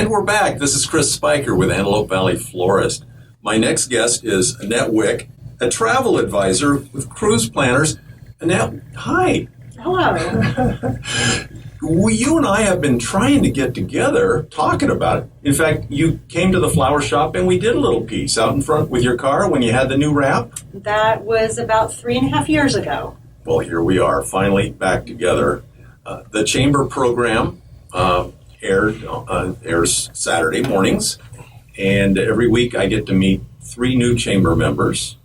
And we're back. This is Chris Spiker with Antelope Valley Florist. My next guest is Annette Wick, a travel advisor with Cruise Planners. Annette, hi. Hello. You and I have been trying to get together, talking about it. In fact, you came to the flower shop and we did a little piece out in front with your car when you had the new wrap. That was about 3.5 years ago. Well, here we are, finally back together. The Chamber program airs Saturday mornings, and every week I get to meet 3 new Chamber members,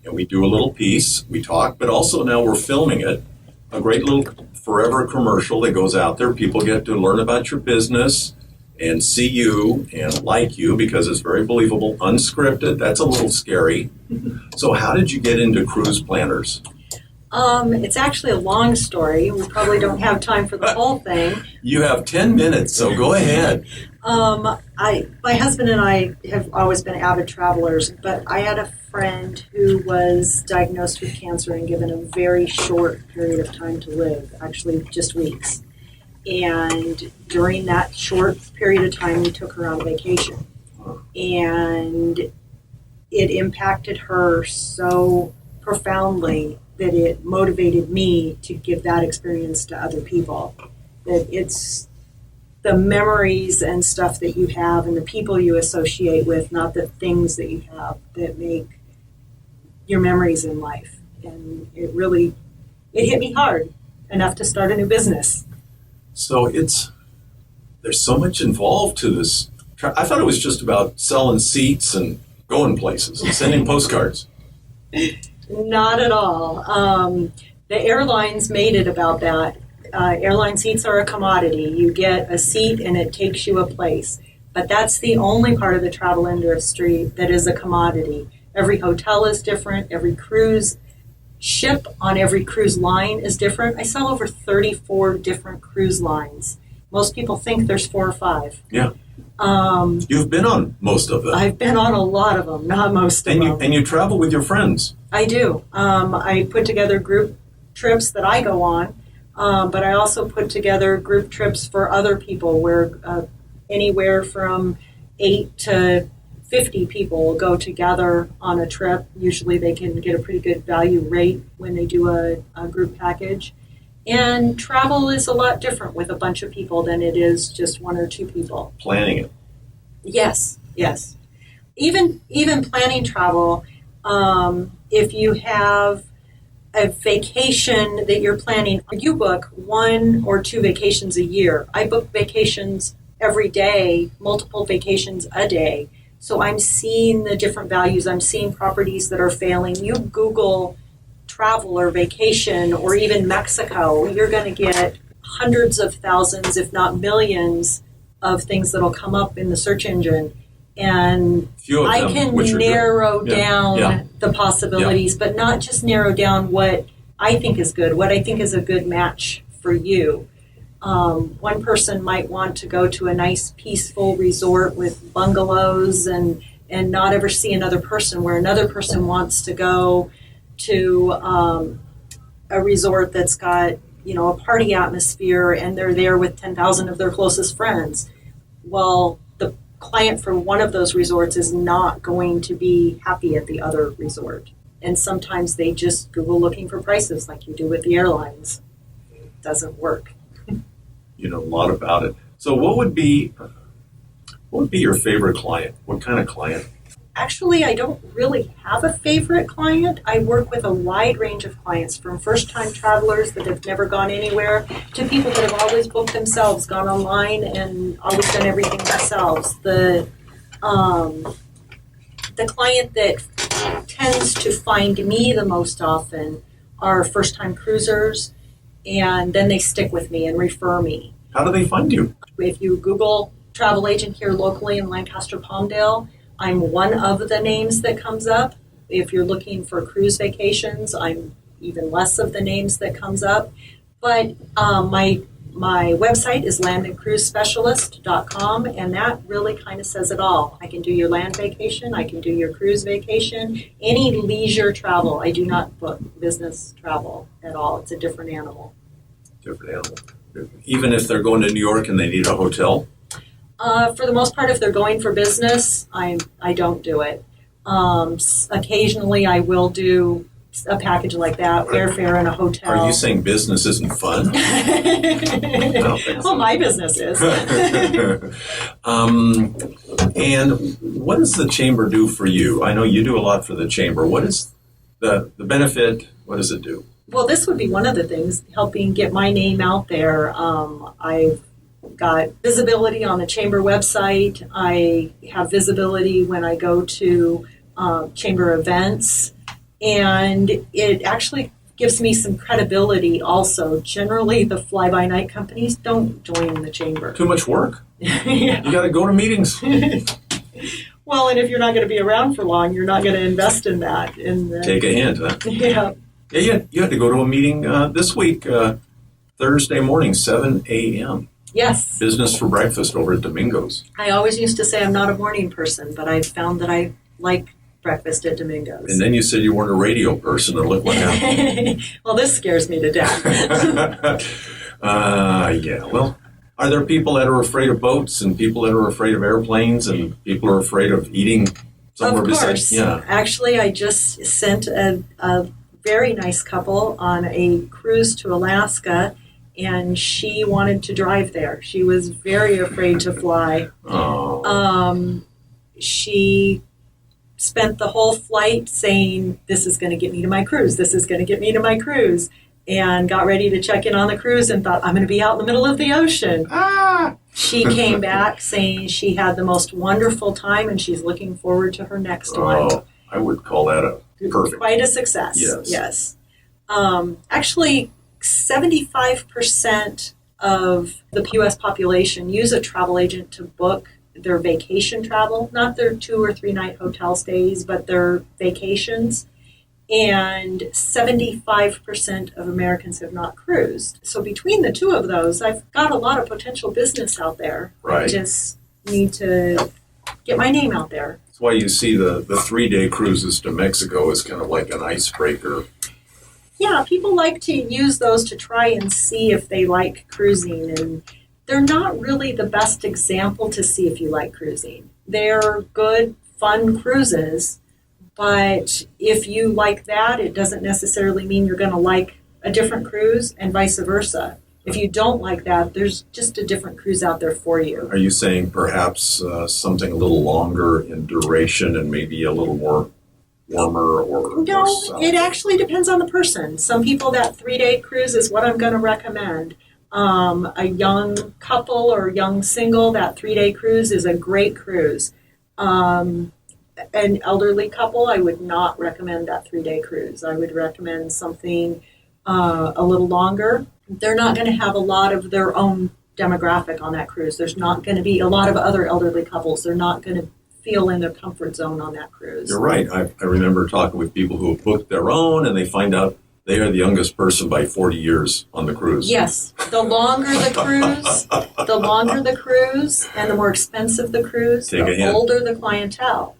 and we do a little piece, we talk, but also now we're filming it, a great little forever commercial that goes out there. People get to learn about your business and see you and like you because it's very believable, unscripted. That's a little scary. So how did you get into Cruise Planners? It's actually a long story. We probably don't have time for the whole thing. You have 10 minutes, so go ahead. My husband and I have always been avid travelers, but I had a friend who was diagnosed with cancer and given a very short period of time to live, actually just weeks. And during that short period of time, we took her on vacation. And it impacted her so profoundly that it motivated me to give that experience to other people. That it's the memories and stuff that you have and the people you associate with, not the things that you have, that make your memories in life. And it hit me hard enough to start a new business. So there's so much involved to this. I thought it was just about selling seats and going places and sending postcards. Not at all. The airlines made it about that. Airline seats are a commodity. You get a seat and it takes you a place. But that's the only part of the travel industry that is a commodity. Every hotel is different. Every cruise ship on every cruise line is different. I sell over 34 different cruise lines. Most people think there's 4 or 5. Yeah. You've been on most of them. I've been on a lot of them, not most of them. And you travel with your friends. I do. I put together group trips that I go on, but I also put together group trips for other people where anywhere from 8 to 50 people will go together on a trip. Usually they can get a pretty good value rate when they do a group package. And travel is a lot different with a bunch of people than it is just 1 or 2 people. Planning it. Yes. Even planning travel, if you have a vacation that you're planning, you book 1 or 2 vacations a year. I book vacations every day, multiple vacations a day. So I'm seeing the different values. I'm seeing properties that are failing. You Google travel or vacation or even Mexico, you're going to get hundreds of thousands, if not millions, of things that'll come up in the search engine. And I can narrow down the possibilities, but not just narrow down what I think is good, what I think is a good match for you. One person might want to go to a nice, peaceful resort with bungalows and not ever see another person, where another person wants to go to a resort that's got, a party atmosphere and they're there with 10,000 of their closest friends. Well, the client from one of those resorts is not going to be happy at the other resort. And sometimes they just Google looking for prices like you do with the airlines. It doesn't work. You know a lot about it. So what would be your favorite client? What kind of client? Actually, I don't really have a favorite client. I work with a wide range of clients, from first-time travelers that have never gone anywhere to people that have always booked themselves, gone online, and always done everything themselves. The client that tends to find me the most often are first-time cruisers, and then they stick with me and refer me. How do they find you? If you Google travel agent here locally in Lancaster, Palmdale, I'm one of the names that comes up. If you're looking for cruise vacations, I'm even less of the names that comes up. But my website is landandcruisespecialist.com, and that really kind of says it all. I can do your land vacation. I can do your cruise vacation. Any leisure travel. I do not book business travel at all. It's a different animal. Different animal. Even if they're going to New York and they need a hotel? For the most part, if they're going for business, I don't do it. Occasionally, I will do a package like that, airfare in a hotel. Are you saying business isn't fun? I don't think so. Well, my business is. And what does the chamber do for you? I know you do a lot for the chamber. What is the benefit? What does it do? Well, this would be one of the things, helping get my name out there. I've got visibility on the chamber website. I have visibility when I go to chamber events. And it actually gives me some credibility also. Generally, the fly-by-night companies don't join the chamber. Too much work. Yeah. You got to go to meetings. Well, and if you're not going to be around for long, you're not going to invest in that. Take a hint, huh? Yeah. Yeah, you had to go to a meeting this week, Thursday morning, 7 a.m. Yes. Business for breakfast over at Domingo's. I always used to say I'm not a morning person, but I've found that I like breakfast at Domingo's. And then you said you weren't a radio person, and look what happened. Well, this scares me to death. Yeah, well, are there people that are afraid of boats and people that are afraid of airplanes and people are afraid of eating somewhere Of course. besides? Yeah. Actually, I just sent a very nice couple on a cruise to Alaska, and she wanted to drive there. She was very afraid to fly. Oh. She spent the whole flight saying, this is going to get me to my cruise. This is going to get me to my cruise. And got ready to check in on the cruise and thought, I'm going to be out in the middle of the ocean. Ah! She came back saying she had the most wonderful time and she's looking forward to her next one. Oh, I would call that a perfect. Quite a success. Yes. Actually, 75% of the U.S. population use a travel agent to book their vacation travel, not their 2 or 3 night hotel stays, but their vacations. And 75% of Americans have not cruised. So between the two of those, I've got a lot of potential business out there. Right. I just need to get my name out there. That's why you see the 3-day cruises to Mexico is kind of like an icebreaker. Yeah, people like to use those to try and see if they like cruising, and they're not really the best example to see if you like cruising. They're good, fun cruises, but if you like that, it doesn't necessarily mean you're going to like a different cruise, and vice versa. If you don't like that, there's just a different cruise out there for you. Are you saying perhaps something a little longer in duration and maybe a little more warmer or No, more south? it actually depends on the person. Some people, that 3-day cruise is what I'm going to recommend. A young couple or young single, that 3-day cruise is a great cruise. An elderly couple, I would not recommend that 3-day cruise. I would recommend something a little longer. They're not going to have a lot of their own demographic on that cruise. There's not going to be a lot of other elderly couples. They're not going to feel in their comfort zone on that cruise. You're right. I remember talking with people who have booked their own and they find out they are the youngest person by 40 years on the cruise. Yes. The longer the cruise and the more expensive the cruise, the older the clientele.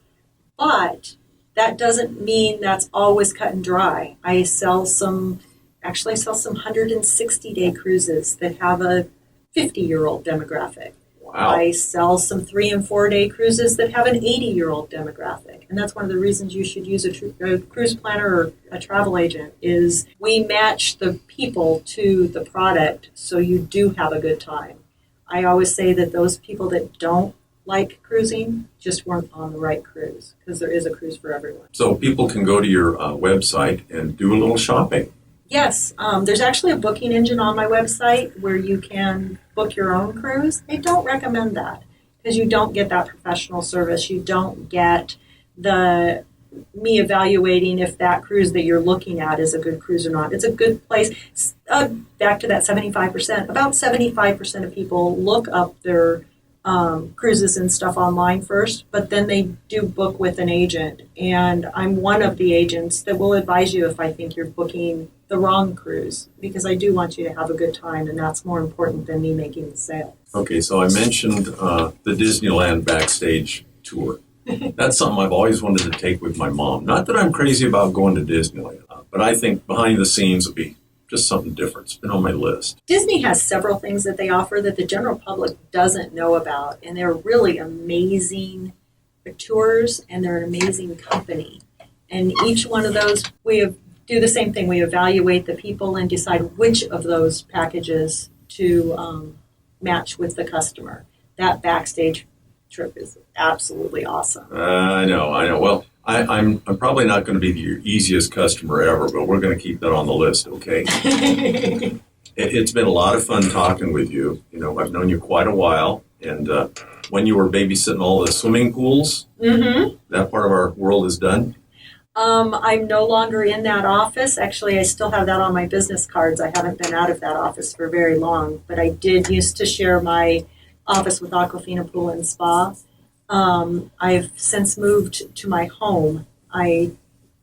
But that doesn't mean that's always cut and dry. I sell some 160-day cruises that have a 50-year-old demographic. Wow. I sell some 3 and 4-day cruises that have an 80-year-old demographic. And that's one of the reasons you should use a cruise planner or a travel agent is we match the people to the product so you do have a good time. I always say that those people that don't like cruising just weren't on the right cruise because there is a cruise for everyone. So people can go to your website and do a little shopping. Yes, there's actually a booking engine on my website where you can book your own cruise. I don't recommend that because you don't get that professional service. You don't get me evaluating if that cruise that you're looking at is a good cruise or not. It's a good place. Back to that 75%. About 75% of people look up their cruises and stuff online first, but then they do book with an agent. And I'm one of the agents that will advise you if I think you're booking the wrong cruise, because I do want you to have a good time, and that's more important than me making the sale. Okay, so I mentioned the Disneyland backstage tour. That's something I've always wanted to take with my mom. Not that I'm crazy about going to Disneyland, but I think behind the scenes would be just something different. It's been on my list. Disney has several things that they offer that the general public doesn't know about, and they're really amazing tours, and they're an amazing company. And each one of those, do the same thing. We evaluate the people and decide which of those packages to match with the customer. That backstage trip is absolutely awesome. I know. Well, I'm probably not going to be your easiest customer ever, but we're going to keep that on the list, okay? It's been a lot of fun talking with you. I've known you quite a while, and when you were babysitting all the swimming pools, that part of our world is done. I'm no longer in that office. Actually, I still have that on my business cards. I haven't been out of that office for very long, but I did used to share my office with Aquafina Pool and Spa. I've since moved to my home. I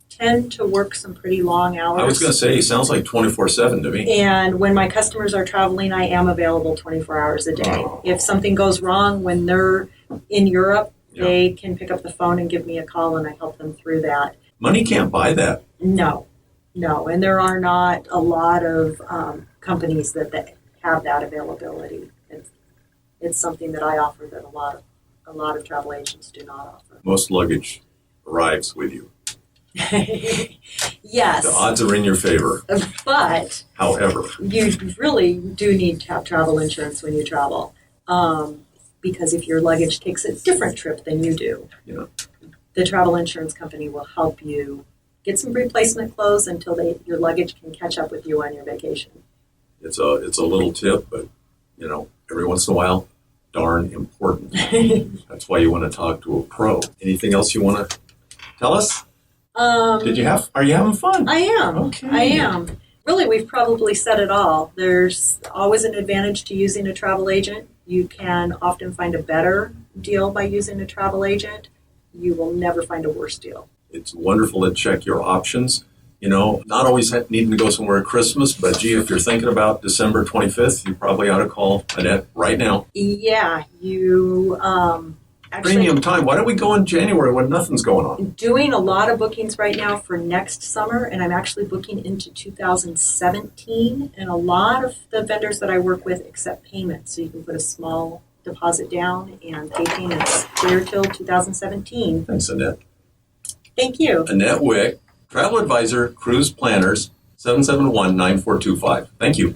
tend to work some pretty long hours. I was going to say, it sounds like 24/7 to me. And when my customers are traveling, I am available 24 hours a day. If something goes wrong when they're in Europe, they can pick up the phone and give me a call, and I help them through that. Money can't buy that. No. And there are not a lot of companies that have that availability. It's something that I offer that a lot of travel agents do not offer. Most luggage arrives with you. Yes. The odds are in your favor. But however, you really do need to have travel insurance when you travel, because if your luggage takes a different trip than you do, the travel insurance company will help you get some replacement clothes until your luggage can catch up with you on your vacation. It's a little tip, but every once in a while, darn important. That's why you want to talk to a pro. Anything else you want to tell us? Are you having fun? I am. Okay. I am. Really, we've probably said it all. There's always an advantage to using a travel agent. You can often find a better deal by using a travel agent. You will never find a worse deal. It's wonderful to check your options. Not always needing to go somewhere at Christmas, but gee, if you're thinking about December 25th, you probably ought to call Annette right now. Yeah, you actually... Premium time. Why don't we go in January when nothing's going on? Doing a lot of bookings right now for next summer, and I'm actually booking into 2017, and a lot of the vendors that I work with accept payments, so you can put a small deposit down and pay payments clear till 2017. Thanks, Annette. Thank you. Annette Wick, Travel Advisor, Cruise Planners, 771-9425. Thank you.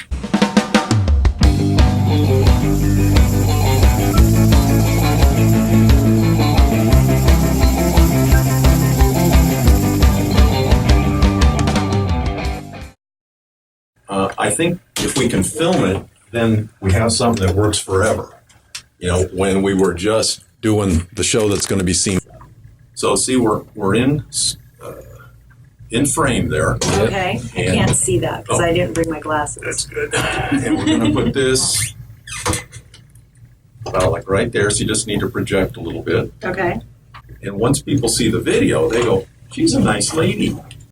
I think if we can film it, then we have something that works forever. When we were just doing the show that's going to be seen. So see, we're in frame there. Okay, I can't see that because I didn't bring my glasses. That's good. And we're going to put this about like right there, so you just need to project a little bit. Okay. And once people see the video, they go, she's a nice lady.